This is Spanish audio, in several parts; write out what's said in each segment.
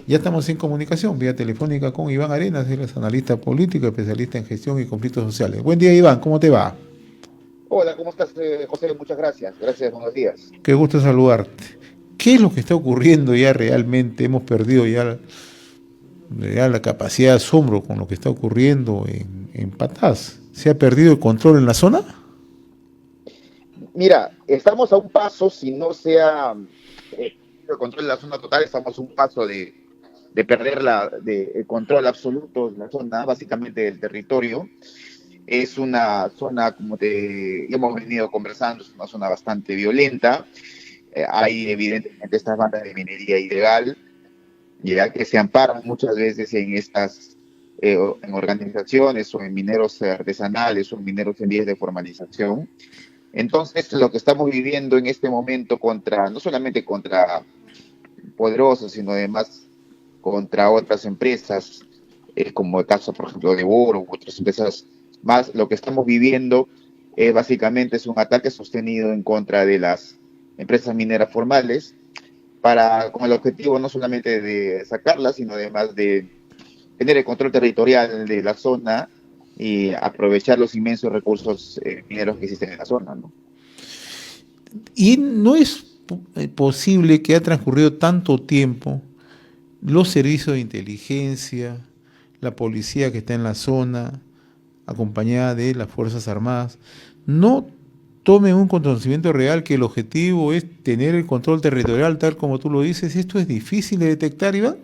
Ya estamos en comunicación vía telefónica con Iván Arenas, él es analista político, especialista en gestión y conflictos sociales. Buen día, Iván, ¿cómo te va? Hola, ¿cómo estás, José? Muchas gracias. Gracias, buenos días. Qué gusto saludarte. ¿Qué es lo que está ocurriendo ya realmente? Hemos perdido ya la capacidad de asombro con lo que está ocurriendo en Patás. ¿Se ha perdido el control en la zona? Mira, estamos a un paso, si no sea el control de la zona total, estamos a un paso de perder el control absoluto de la zona, básicamente del territorio. Es una zona, como te hemos venido conversando, es una zona bastante violenta. Hay evidentemente estas bandas de minería ilegal, ya que se amparan muchas veces en en organizaciones o en mineros artesanales o en mineros en vías de formalización. Entonces, lo que estamos viviendo en este momento no solamente contra poderosos, sino además contra otras empresas, como el caso, por ejemplo, de Boro u otras empresas más, lo que estamos viviendo básicamente es un ataque sostenido en contra de las empresas mineras formales, con el objetivo no solamente de sacarlas, sino además de tener el control territorial de la zona y aprovechar los inmensos recursos mineros que existen en la zona, ¿no? Y no es posible que ha transcurrido tanto tiempo, los servicios de inteligencia, la policía que está en la zona, acompañada de las Fuerzas Armadas, no tomen un conocimiento real que el objetivo es tener el control territorial tal como tú lo dices. ¿Esto es difícil de detectar, Iván?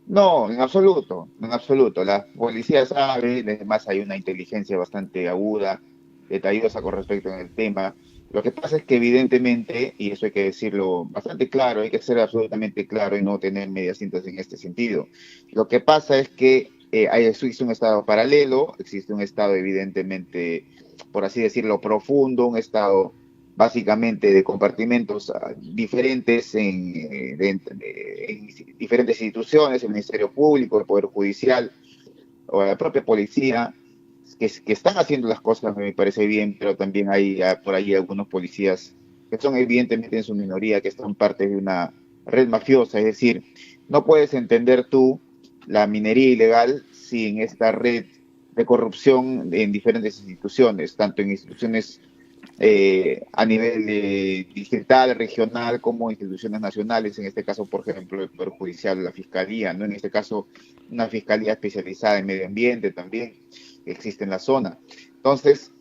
No, en absoluto, en absoluto. La policía sabe, además hay una inteligencia bastante aguda, detallosa con respecto al tema. Lo que pasa es que evidentemente, y eso hay que decirlo bastante claro, hay que ser absolutamente claro y no tener medias tintas en este sentido. Lo que pasa es que existe un estado paralelo, existe un estado evidentemente, por así decirlo, profundo, un estado básicamente de compartimentos diferentes en diferentes instituciones, el Ministerio Público, el Poder Judicial o la propia policía, que están haciendo las cosas, me parece bien, pero también hay por ahí algunos policías que son evidentemente en su minoría, que están parte de una red mafiosa, es decir, no puedes entender tú la minería ilegal sin esta red de corrupción en diferentes instituciones, tanto en instituciones a nivel distrital, regional, como instituciones nacionales, en este caso, por ejemplo, el Poder Judicial, la Fiscalía, ¿no? En este caso, una Fiscalía especializada en medio ambiente también existe en la zona. Entonces,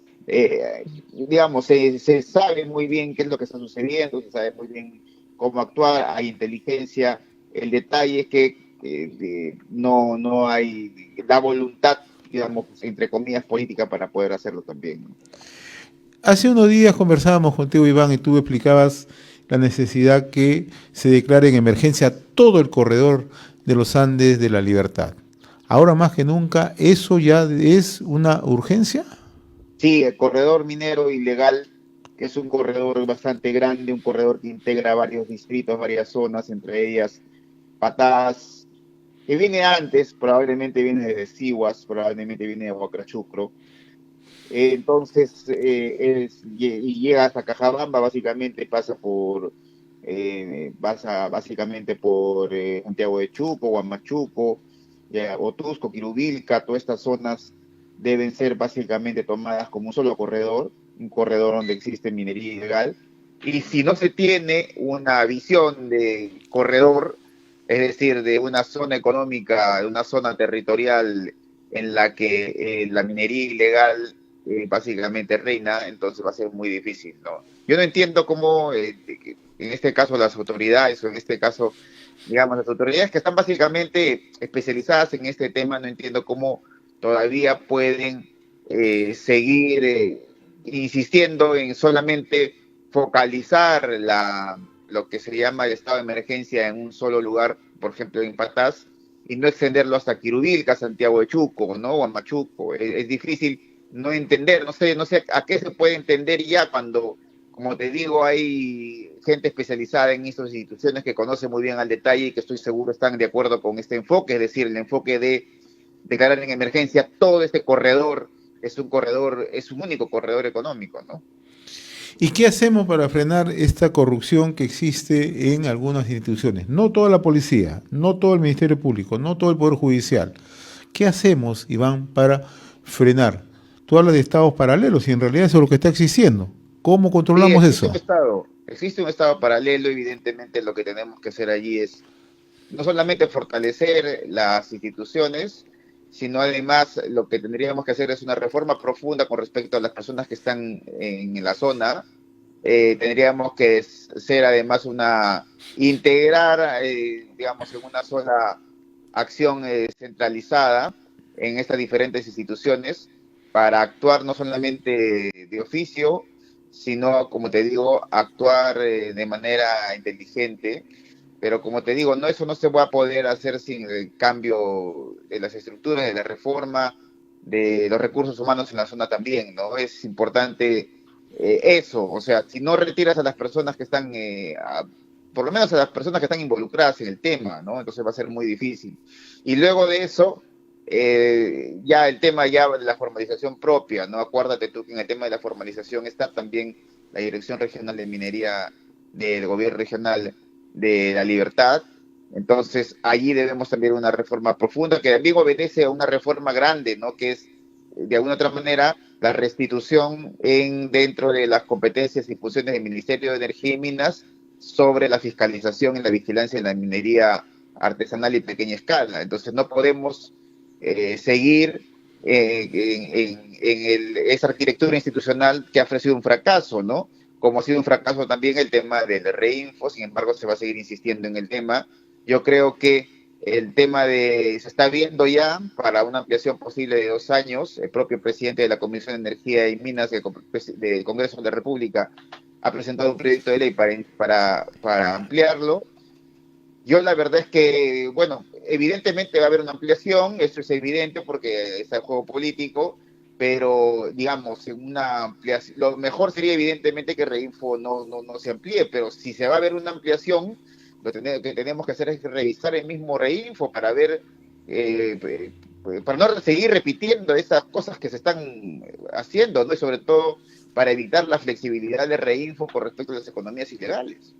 digamos, se sabe muy bien qué es lo que está sucediendo, se sabe muy bien cómo actuar, hay inteligencia, el detalle es que no hay la voluntad, digamos, entre comillas, política para poder hacerlo también, ¿no? Hace unos días conversábamos contigo, Iván, y tú explicabas la necesidad que se declare en emergencia todo el corredor de los Andes de la Libertad. Ahora más que nunca, ¿eso ya es una urgencia? Sí, el corredor minero ilegal es un corredor bastante grande, un corredor que integra varios distritos, varias zonas, entre ellas Patás, que viene antes, probablemente viene desde Sihuas, probablemente viene de Huacrachucro. Entonces, y llega hasta Cajabamba, básicamente pasa básicamente por Santiago de Chuco, Huamachuco, Otusco, Quirubilca, todas estas zonas deben ser básicamente tomadas como un solo corredor, un corredor donde existe minería ilegal. Y si no se tiene una visión de corredor, es decir, de una zona económica, de una zona territorial en la que la minería ilegal básicamente reina, entonces va a ser muy difícil, ¿no? Yo no entiendo cómo, en este caso, las autoridades, o en este caso, digamos, las autoridades que están básicamente especializadas en este tema, no entiendo cómo todavía pueden seguir insistiendo en solamente focalizar lo que se llama el estado de emergencia en un solo lugar, por ejemplo, en Patás, y no extenderlo hasta Quirubilca, Santiago de Chuco, ¿no? O Amachuco. Es difícil no entender, no sé a qué se puede entender ya cuando, como te digo, hay gente especializada en estas instituciones que conoce muy bien al detalle y que estoy seguro están de acuerdo con este enfoque, es decir, el enfoque de declarar en emergencia todo este corredor, es un único corredor económico, ¿no? ¿Y qué hacemos para frenar esta corrupción que existe en algunas instituciones? No toda la policía, no todo el Ministerio Público, no todo el Poder Judicial. ¿Qué hacemos, Iván, para frenar? Tú hablas de estados paralelos y en realidad eso es lo que está existiendo. ¿Cómo Sí, controlamos eso? existe un estado paralelo, evidentemente lo que tenemos que hacer allí es no solamente fortalecer las instituciones, sino además lo que tendríamos que hacer es una reforma profunda con respecto a las personas que están en la zona. Tendríamos que ser además integrar, digamos, en una sola acción centralizada en estas diferentes instituciones para actuar no solamente de oficio, sino, como te digo, actuar de manera inteligente. Pero como te digo, eso no se va a poder hacer sin el cambio de las estructuras, de la reforma, de los recursos humanos en la zona también, ¿no? Es importante eso, o sea, si no retiras a las personas que están, por lo menos a las personas que están involucradas en el tema, ¿no? Entonces va a ser muy difícil. Y luego de eso, ya el tema ya de la formalización propia, ¿no? Acuérdate tú que en el tema de la formalización está también la Dirección Regional de Minería del Gobierno Regional de la Libertad. Entonces, allí debemos también una reforma profunda que también obedece a una reforma grande, ¿no? Que es, de alguna otra manera, la restitución dentro de las competencias y funciones del Ministerio de Energía y Minas sobre la fiscalización y la vigilancia en la minería artesanal y pequeña escala. Entonces, no podemos seguir esa arquitectura institucional que ha ofrecido un fracaso, ¿no? Como ha sido un fracaso también el tema del reinfo, sin embargo se va a seguir insistiendo en el tema. Yo creo que el tema se está viendo ya para una ampliación posible de 2 años. El propio presidente de la Comisión de Energía y Minas del Congreso de la República ha presentado un proyecto de ley para ampliarlo. Yo la verdad es que, bueno, evidentemente va a haber una ampliación, eso es evidente porque está el juego político, pero digamos, en una ampliación, lo mejor sería evidentemente que Reinfo no se amplíe, pero si se va a ver una ampliación, lo que tenemos que hacer es revisar el mismo Reinfo para ver, para no seguir repitiendo esas cosas que se están haciendo, ¿no? Y sobre todo para evitar la flexibilidad de Reinfo con respecto a las economías ilegales.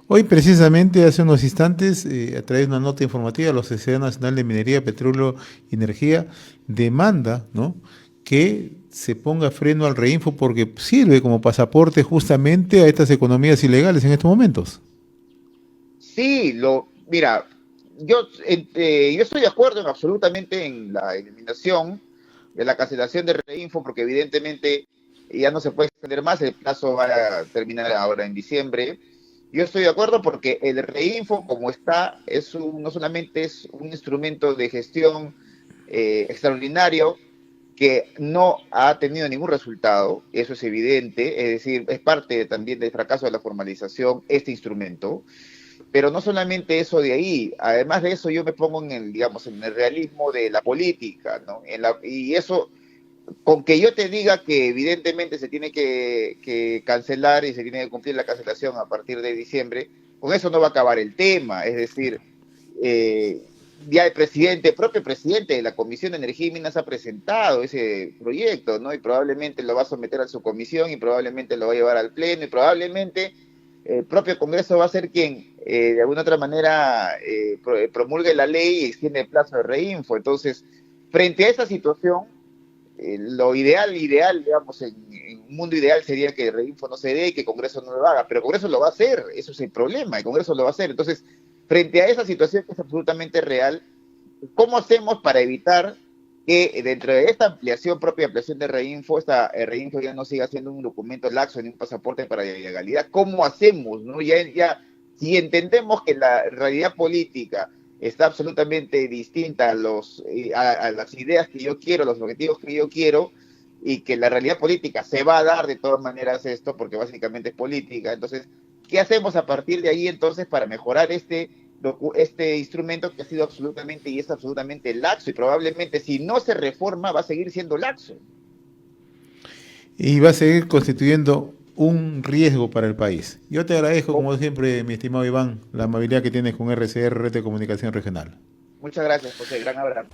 Hoy precisamente, hace unos instantes, a través de una nota informativa, la Sociedad Nacional de Minería, Petróleo y Energía demanda, ¿no?, que se ponga freno al reinfo porque sirve como pasaporte justamente a estas economías ilegales en estos momentos. Sí, mira, yo estoy de acuerdo absolutamente en la eliminación de la cancelación de Reinfo, porque evidentemente ya no se puede extender más, el plazo va a terminar ahora en diciembre. Yo estoy de acuerdo porque el Reinfo, como está, no solamente es un instrumento de gestión extraordinario, que no ha tenido ningún resultado, eso es evidente, es decir, es parte también del fracaso de la formalización este instrumento, pero no solamente eso de ahí, además de eso yo me pongo digamos, en el realismo de la política, ¿no? Y eso, con que yo te diga que evidentemente se tiene que cancelar y se tiene que cumplir la cancelación a partir de diciembre, con eso no va a acabar el tema, es decir, eh, ya el propio presidente de la Comisión de Energía y Minas ha presentado ese proyecto, ¿no? Y probablemente lo va a someter a su comisión y probablemente lo va a llevar al pleno y probablemente el propio Congreso va a ser quien de alguna otra manera promulgue la ley y extiende el plazo de reinfo. Entonces, frente a esa situación, lo ideal, digamos, en un mundo ideal sería que Reinfo no se dé y que el Congreso no lo haga, pero el Congreso lo va a hacer, eso es el problema, el Congreso lo va a hacer. Entonces, frente a esa situación que es absolutamente real, ¿cómo hacemos para evitar que dentro de esta ampliación de Reinfo, Reinfo ya no siga siendo un documento laxo ni un pasaporte para la ilegalidad? ¿Cómo hacemos? ¿No? Si entendemos que la realidad política está absolutamente distinta a las ideas que yo quiero, los objetivos que yo quiero, y que la realidad política se va a dar de todas maneras esto, porque básicamente es política. Entonces, ¿qué hacemos a partir de ahí entonces para mejorar este instrumento que ha sido absolutamente y es absolutamente laxo? Y probablemente si no se reforma va a seguir siendo laxo. Y va a seguir constituyendo un riesgo para el país. Yo te agradezco, como siempre, mi estimado Iván, la amabilidad que tienes con RCR, Red de Comunicación Regional. Muchas gracias, José. Gran abrazo.